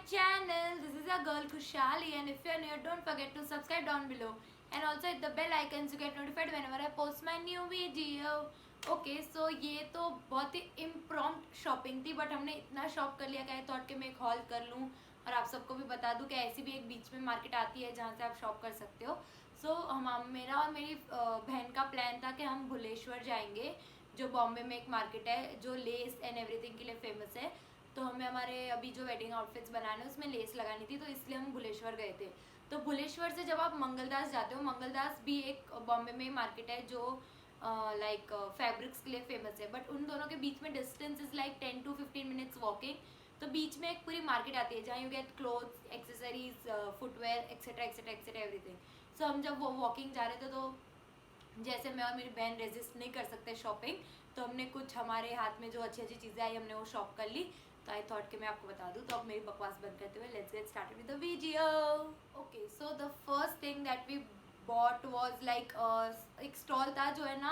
channel. This is your girl Khushali, and if you're new, don't forget to subscribe down below and also hit the bell icon to get notified whenever I post my new video. Okay so ये तो बहुत ही इम्प्रॉम्प्ट shopping थी, but हमने इतना shop कर लिया कि आई thought कि मैं एक हॉल कर लूँ और आप सबको भी बता दूँ कि ऐसी भी एक बीच में मार्केट आती है जहाँ से आप शॉप कर सकते हो. सो मेरा और मेरी बहन का प्लान था कि हम भुलेश्वर जाएंगे, जो बॉम्बे में एक मार्केट है जो लेस एंड एवरीथिंग के लिए फेमस है. तो हमें हमारे अभी जो वेडिंग आउटफिट्स बनाने उसमें लेस लगानी थी, तो इसलिए हम भुलेश्वर गए थे. तो भुलेश्वर से जब आप मंगलदास जाते हो, मंगलदास भी एक बॉम्बे में मार्केट है जो लाइक फैब्रिक्स के लिए फेमस है, बट उन दोनों के बीच में distance is like 10 to 15 minutes walking. तो बीच में एक पूरी मार्केट आती है जहाँ you get clothes, accessories, footwear etcetera etcetera etcetera everything. So हम जब वो वॉकिंग जा रहे थे तो जैसे मैं और मेरी बहन रेजिस्ट नहीं कर सकते शॉपिंग, तो हमने कुछ हमारे हाथ में जो अच्छी अच्छी चीज़ें आई हमने वो शॉप कर ली. तो आई थॉट कि मैं आपको बता दूँ. तो अब मेरी बकवास बंद करते हुए let's get started with the video. Okay so the first thing that we bought was like एक स्टॉल था जो है ना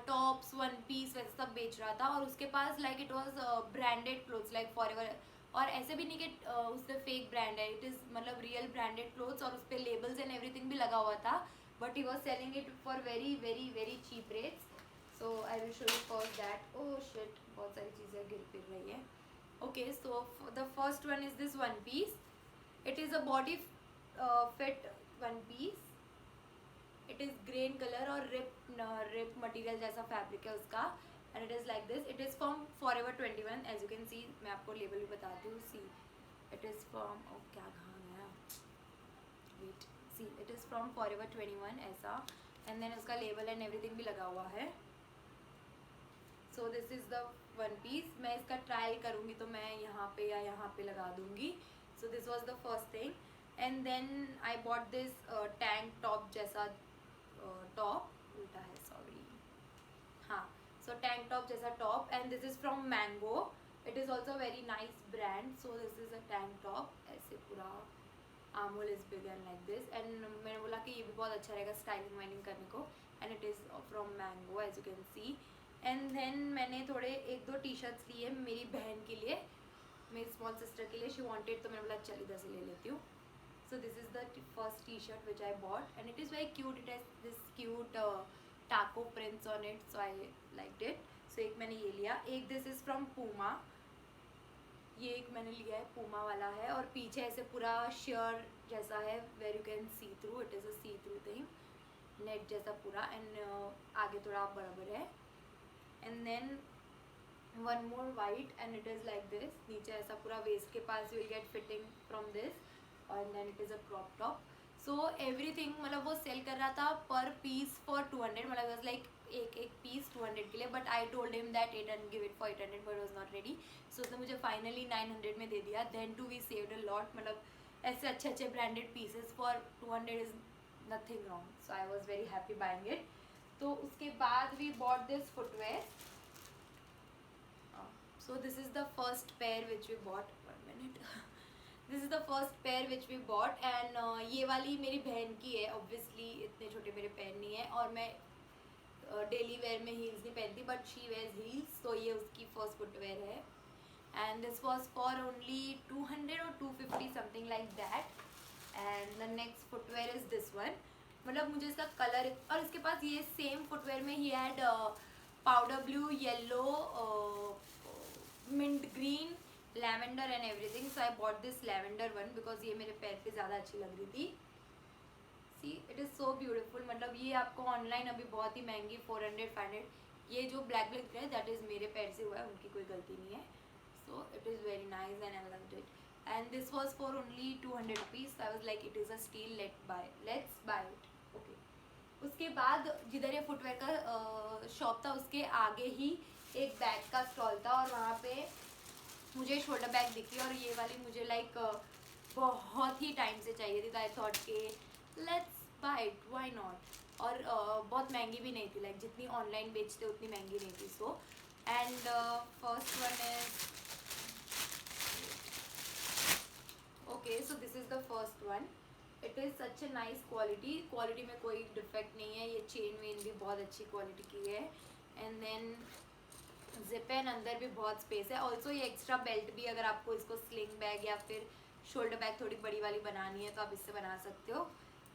टॉप्स, वन पीस वैसे सब बेच रहा था, और उसके पास like it was branded clothes like Forever. और ऐसे भी नहीं कि उससे फेक ब्रांड है, इट इज़ मतलब रियल ब्रांडेड क्लोथ्स, और उस पर लेबल्स एंड एवरीथिंग भी लगा हुआ था, but he was selling it for very very very cheap rates. So I will show you first that. Oh shit, बहुत सारी चीज़ें गिर फिर रही है. Okay so the first one is this one piece. It is a body fit one piece. It is green colour और rib material जैसा fabric है उसका, and it is like this. It is from Forever 21 as you can see. मैं आपको label भी बताती हूँ. See it is from, ओ क्या कहाँ गया, wait, see it is from Forever 21 ऐसा, एंड देन उसका लेबल एंड एवरीथिंग भी लगा हुआ है. So this is the one piece. मैं इसका ट्रायल करूँगी तो मैं यहाँ पे या यहाँ पे लगा दूँगी. So this was the first thing, and then I bought this tank top जैसा टॉप, उल्टा है सॉरी, हाँ. सो टैंक टॉप जैसा top, and this is from Mango. It is also very nice brand. So this is a tank top, ऐसे पूरा armhole is big and like this, and मैंने बोला कि ये भी बहुत अच्छा रहेगा स्टाइलिंग वाइलिंग करने को, and it is from Mango as you can see. And then मैंने थोड़े एक दो टी शर्ट्स लिए मेरी बहन के लिए, मेरी स्मॉल सिस्टर के लिए. शी वांटेड, तो मैंने बोला चल इधर से ले लेती हूँ. So this is the first T shirt which I bought, and it is very cute. It has this cute taco prints on it, so I like it. So एक मैंने ये लिया. एक दिस इज़ फ्रॉम पूमा. ये एक मैंने लिया है, पूमा वाला है, और पीछे ऐसे पूरा शेयर जैसा है where you can see through. It is a see through thing, net जैसा पूरा, एंड आगे थोड़ा बराबर है. And then one more white, and it is like this. नीचे ऐसा पूरा वेस्ट के पास you will get fitting from this, और then it is a crop top. So everything मतलब वो सेल कर रहा था पर पीस फॉर 200, मतलब वॉज लाइक एक एक पीस 200 के लिए, but I told him that 800 give it for 800, but was not ready. So उसने मुझे फाइनली 900 में दे दिया. Then too we saved a lot. मतलब ऐसे अच्छे अच्छे branded pieces for 200 is nothing wrong. So I was very happy buying it. तो उसके बाद we bought this footwear. So this is the first pair which we bought. 1 minute. This is the first pair which we bought, and ये वाली मेरी बहन की है. Obviously इतने छोटे मेरे पैर नहीं है, और मैं डेली वेयर में हील्स नहीं पहनती, बट शी वेयर्स हील्स. तो ये उसकी फर्स्ट फुटवेयर है, and this was for only 200 or 250 something like that. And the next footwear is this one. मतलब मुझे इसका कलर, और इसके पास ये सेम फुटवेयर में ही had powder blue, yellow, mint green, lavender and everything. So I bought this lavender one because ये मेरे पैर पे ज़्यादा अच्छी लग रही थी. See it is so beautiful. मतलब ये आपको ऑनलाइन अभी बहुत ही महंगी 400-500. ये जो ब्लैक ब्लैक दिख रहा है दैट इज़ मेरे पैर से हुआ है, उनकी कोई गलती नहीं है. So it is very nice and I loved it, and this was for only 200 rupees. I was like it is a steal, let's buy it. Okay. उसके बाद जिधर ये फुटवेयर का शॉप था उसके आगे ही एक बैग का स्टॉल था, और वहाँ पे मुझे शोल्डर बैग दिखी, और ये वाली मुझे लाइक बहुत ही टाइम से चाहिए थी. तो आई थॉट के let's buy it, why not. और बहुत महंगी भी नहीं थी, लाइक जितनी ऑनलाइन बेचते उतनी महंगी नहीं थी. So and first one is okay. So this is the first one. It is such a nice quality में कोई डिफेक्ट नहीं है. ये चेन वेन भी बहुत अच्छी क्वालिटी की है, एंड देन जिप एंड अंदर भी बहुत स्पेस है. ऑल्सो ये एक्स्ट्रा बेल्ट भी, अगर आपको इसको स्लिंग बैग या फिर शोल्डर बैग थोड़ी बड़ी वाली बनानी है तो आप इससे बना सकते हो.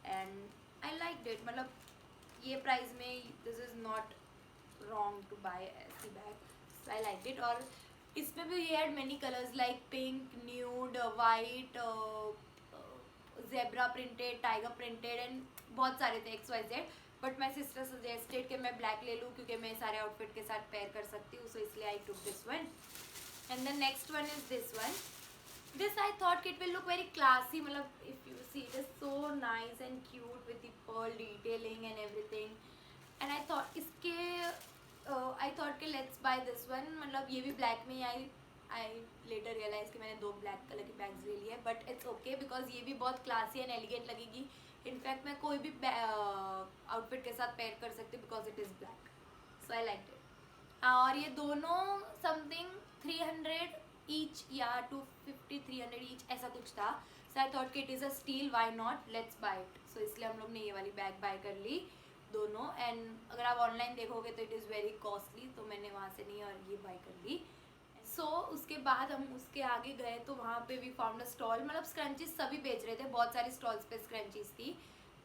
And I like it. मतलब ये प्राइस में this is not wrong to buy ऐसी बैग. So I like it. और इसमें भी ये had many colours like pink, nude, white, zebra printed, tiger printed and बहुत सारे थे XYZ. But my sister suggested कि मैं ब्लैक ले लूँ क्योंकि मैं सारे आउटफिट के साथ पेयर कर सकती हूँ. सो इसलिए I took this one. And the next one is this one. This I thought it will look very classy. मतलब if you see it is so nice and cute with the pearl detailing and everything. And I thought इसके I thought कि let's buy this one. मतलब ये भी black में I later realized कि मैंने 2 black color की bags ले ली है. But it's okay because ये भी बहुत classy and elegant लगेगी. इनफैक्ट मैं कोई भी आउटफिट के साथ पेयर कर सकती हूँ because it is black. So I like it. और ये दोनों समथिंग 300 ईच या 250-300 ईच ऐसा कुछ था. सो आई थॉट कि it is a steel, why not, let's buy it. So इसलिए हम लोग ने ये वाली बैग बाय कर ली दोनों. एंड अगर आप ऑनलाइन देखोगे तो इट इज़ वेरी कॉस्टली, तो मैंने वहाँ से नहीं और ये बाय कर ली. सो उसके बाद हम उसके आगे गए तो वहाँ पे भी फाउंड अ स्टॉल. मतलब स्क्रंचीज सभी बेच रहे थे, बहुत सारी स्टॉल्स पे स्क्रंचीज थी.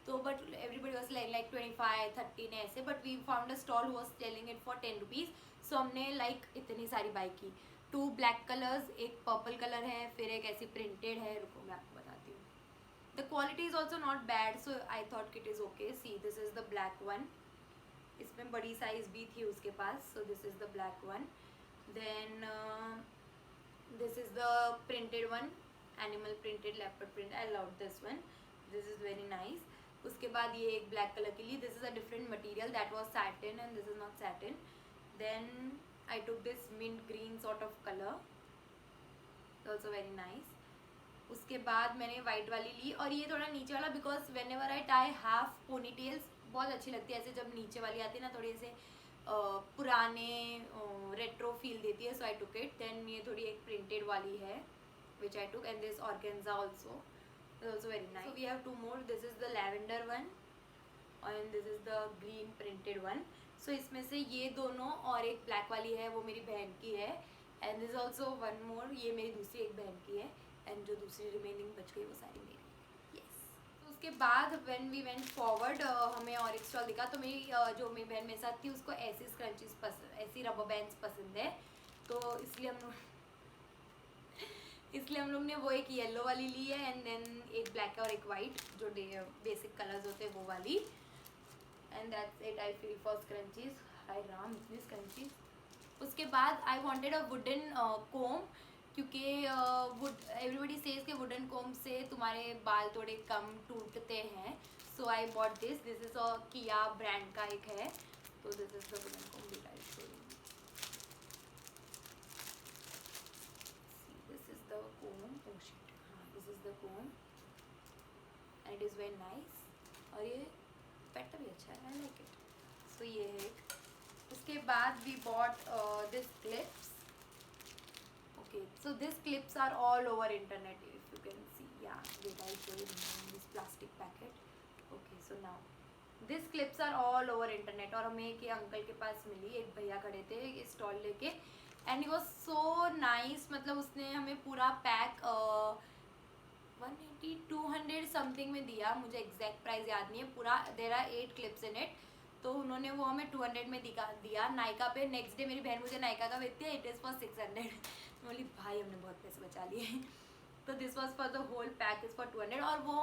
तो बट एवरीबडी वॉज लाइक 25-30 ने ऐसे. But we found a stall who was selling it for 10 rupees. So हमने लाइक इतनी सारी बाई की. 2 ब्लैक कलर्स, एक पर्पल कलर है, फिर एक ऐसी प्रिंटेड है. रुको मैं आपको बताती हूँ. The quality is also not bad. So I thought it is okay. See this is the black one. इसमें बड़ी साइज भी थी उसके पास. So this is the black one. Then this is the printed one, animal printed, leopard print. I love this one. This is very nice. उसके बाद ये एक black color के लिए. This is a different material. That was satin and this is not satin. Then I took this mint green sort of color. Also very nice. उसके बाद मैंने white वाली ली और ये थोड़ा नीचे वाला because whenever I tie half ponytails बहुत अच्छी लगती है ऐसे जब नीचे वाली आती है ना, थोड़ी ऐसे पुराने रेट्रो फील देती है. सो आई टुक इट. देन ये थोड़ी एक प्रिंटेड वाली है which I took. And this organza also very nice. We have 2 more. This is the lavender one and this is the green printed one. So इसमें से ये दोनों और एक ब्लैक वाली है वो मेरी बहन की है. एंड दिस ऑल्सो 1 मोर. ये मेरी दूसरी एक बहन की है. एंड जो दूसरी रिमेनिंग बच गई वो सारी मेरी. उसके बाद व्हेन वी वेंट फॉरवर्ड हमें और एक स्टॉल दिखा. तो मेरी जो मेरी बहन मेरे साथ थी उसको ऐसी स्क्रंचीज पसंद, ऐसी रबर बैंड्स पसंद है. तो इसलिए हम लोग ने वो एक येलो वाली ली है. एंड देन एक ब्लैक और एक वाइट जो बेसिक कलर्स होते हैं वो वाली. And that's it I feel for scrunchies. Hi Ram, इतनी स्क्रंचीज. उसके बाद I wanted a wooden comb क्योंकि वुड एवरीबडी सेज के वुडन कोम से तुम्हारे बाल थोड़े कम टूटते हैं. So I bought this. This is a किया ब्रांड का एक है. तो this is the wooden comb. This is the comb. Oh shit, हाँ this is the comb and it is very nice. और ये पैटर्न भी अच्छा है. आई लाइक इट. सो ये है. उसके बाद we bought this clips. So these clips are all over internet if you can see. Yeah, wait, I'll show you in this plastic packet. Okay, so now these clips are all over internet. और हमें एक uncle के पास मिली. एक भैया खड़े थे stall लेके and he was so nice. मतलब उसने हमें पूरा पैक 180-200 समथिंग में दिया. मुझे एग्जैक्ट प्राइस याद नहीं है. पूरा there are 8 clips in it. तो उन्होंने वो हमें 200 में दिया नायका पे. नेक्स्ट डे मेरी बहन मुझे नायका का बेचती है. It is for 600. बोली भाई हमने बहुत पैसे बचा लिए. तो this was for the whole pack is for 200. और वो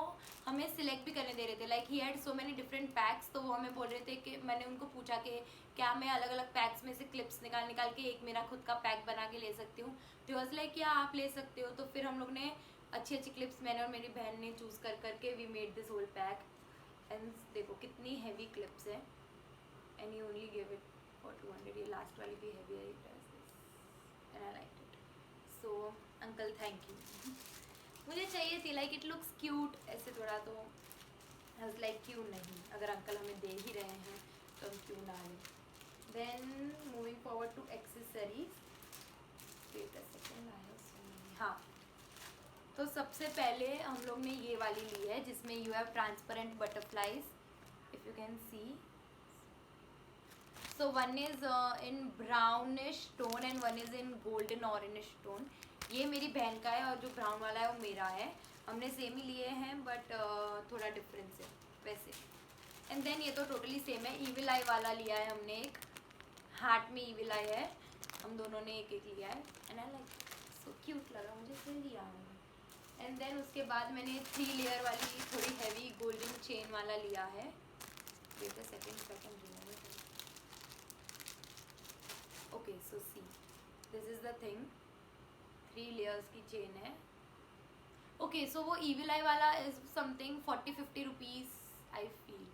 हमें सिलेक्ट भी करने दे रहे थे. Like he had so many different PACS. तो वो हमें बोल रहे थे कि मैंने उनको पूछा कि क्या मैं अलग अलग पैक्स में से क्लिप्स निकाल के एक मेरा खुद का पैक बना के ले सकती हूँ. तो वॉज लाइक क्या आप ले सकते हो. तो फिर हम लोग ने अच्छी क्लिप्स मैंने और मेरी बहन ने चूज़ करके we made this whole pack. And देखो कितनी हैवी क्लिप्स है. And you only give it for 200. ये लास्ट वाली भी हैवी है. And I like it. So uncle thank you. मुझे चाहिए थी लाइक इट लुक्स क्यूट ऐसे थोड़ा. तो आई वाज लाइक क्यों नहीं, अगर अंकल हमें दे ही रहे हैं तो हम क्यों ना लें. Then moving forward to accessories. Wait a second, I have so many. हाँ, तो सबसे पहले हम लोग ने ये वाली ली है जिसमें you have transparent butterflies if you can C. So one is in brownish tone and one is in golden orange tone. ये मेरी बहन का है और जो ब्राउन वाला है वो मेरा है। हमने सेम ही लिए हैं बट थोड़ा डिफरेंस है वैसे। एंड देन ये तो टोटली सेम है। ईविल आई वाला लिया है हमने, एक हार्ट में ईविल आई है, हम दोनों ने एक एक लिया है। And I like so cute लगा मुझे, फिर लिया है। एंड देन उसके बाद मैंने 3 लेयर वाली थोड़ी हैवी गोल्डन चेन वाला लिया है। Wait a second okay so see this is the thing, 3 layers की चेन है। ओके सो वो ईविल आई वाला is something 40-50 rupees I feel,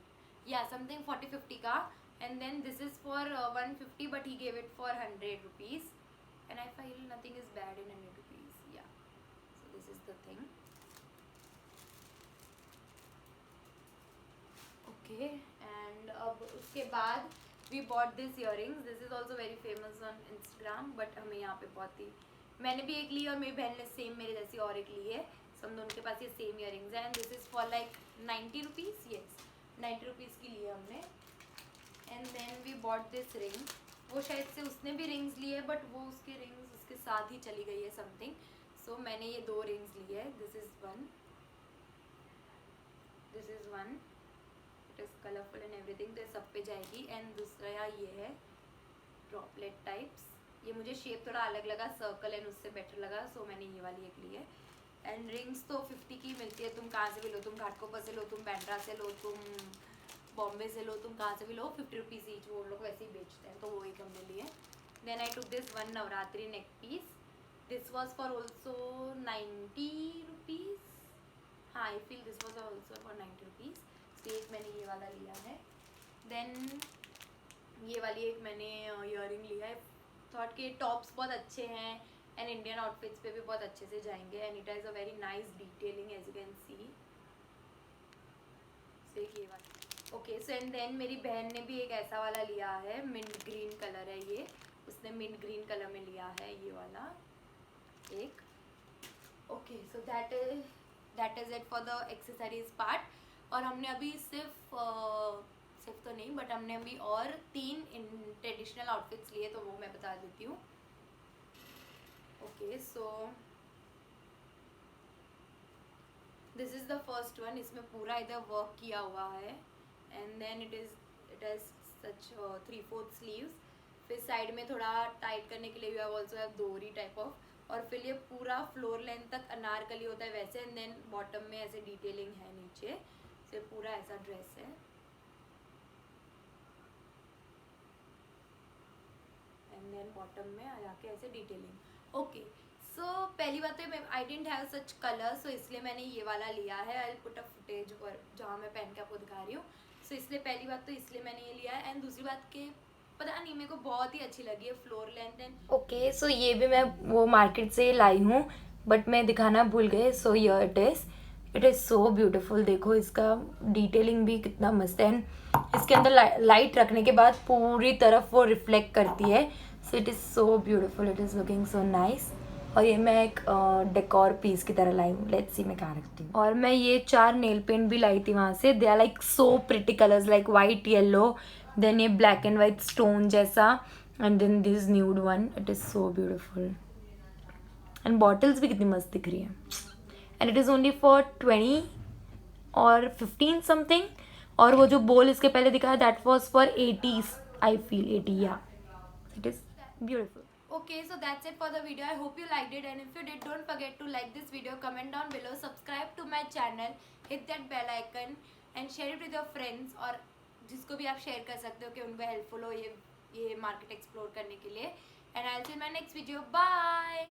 या समथिंग 40-50 का। And then this is for 150 but he gave it for 100 rupees and I feel nothing is bad in 100 rupees, yeah so this is the thing. Okay and अब उसके बाद we bought this earrings, this is also very famous on Instagram but हमें यहाँ पे बहुत ही, मैंने भी एक ली और मेरी बहन ने सेम मेरे जैसी और एक ली है, सो हम दोनों के पास ये सेम इयरिंग्स है। And this is for like 90 rupees, yes 90 rupees की ली है हमने। And then we bought this ring, वो शायद से उसने भी रिंग्स लिए बट वो उसके रिंग्स उसके साथ ही चली गई है समथिंग, सो मैंने ये 2 रिंग्स लिए है। This is one, this is one, it is colourful and everything, तो ये सब पे जाएगी। एंड दूसरा ये है ड्रॉपलेट टाइप्स, ये मुझे शेप थोड़ा अलग लगा, सर्कल एंड उससे बेटर लगा, सो मैंने ये वाली एक ली है। एंड रिंग्स तो 50 की मिलती है, तुम कहाँ से भी लो, तुम घाटकोपर से लो, तुम बैंड्रा से लो, तुम बॉम्बे से लो, तुम कहाँ से भी लो, 50 रुपीज़ ईच, वो लोग वैसे ही बेचते हैं, तो वो एक हमने लिए। Then I took this one Navratri neck piece, this was for also 90 rupees, हाँ I feel this was also for 90 rupees, तो एक मैंने ये वाला लिया है। देन ये वाली एक मैंने इयरिंग लिया है, थॉट के टॉप्स बहुत अच्छे हैं एंड इंडियन आउटफिट्स पे भी बहुत अच्छे से जाएंगे and it has a very nice detailing as you can see. So ये वाला ओके सो एंड देन मेरी बहन ने भी एक ऐसा वाला लिया है, मिंट ग्रीन कलर है ये, उसने मिंट ग्रीन कलर में लिया है ये वाला एक। Okay so that is it for the accessories part. और हमने अभी सिर्फ तो नहीं बट हमने अभी और 3 ट्रेडिशनल आउटफिट्स लिए, तो वो मैं बता देती हूँ। Okay so this is the first one, इसमें पूरा इधर वर्क किया हुआ है and then it has such 3/4 sleeves, फिर साइड में थोड़ा टाइट करने के लिए यू हैव ऑल्सो हैव डोरी टाइप ऑफ, और फिर ये पूरा फ्लोर लेंथ तक अनारकली होता है वैसे, एंड देन बॉटम में ऐसे डिटेलिंग है नीचे, से पूरा ऐसा ड्रेस है। एंड देन बॉटम में आ जाके ऐसे डिटेलिंग। ओके सो पहली बात है आई डेंट हैव सच कलर, सो इसलिए मैंने ये वाला लिया है। आई पुट अ फुटेज और जहाँ मैं पहन के आपको दिखा रही हूँ, सो इसलिए पहली बात तो इसलिए मैंने ये लिया है। एंड दूसरी बात के पता नहीं मेरे को बहुत ही अच्छी लगी है floor length and okay so ये भी मैं वो मार्केट से लाई हूँ बट मैं दिखाना भूल गए, so here it is so beautiful, देखो इसका डिटेलिंग भी कितना मस्त है। इसके अंदर लाइट रखने के बाद पूरी तरफ वो रिफ्लेक्ट करती है, so it is so beautiful, it is looking so nice. और ये मैं एक डेकोर पीस की तरह लाई हूँ, लेट्स सी मैं कहाँ रखती हूँ। और मैं ये 4 नेल पेंट भी लाई थी वहाँ से, they are like so pretty colours like white yellow, then ये ब्लैक एंड वाइट स्टोन जैसा, and then this nude one, it is so beautiful. And bottles भी कितनी मस्त दिख रही है। And it is only for 20 और 15 समथिंग, और वो जो बोल इसके पहले दिखा है that was for 80 I feel 80, या it is beautiful. Okay, so that's it for the video. I hope you liked it, and if you did, don't forget to like this video, comment down below, subscribe to my channel, hit that bell icon and share it with your friends, और जिसको भी आप share कर सकते हो कि उनको helpful हो ये मार्केट एक्सप्लोर करने के लिए। And I'll see you in my next video. Bye.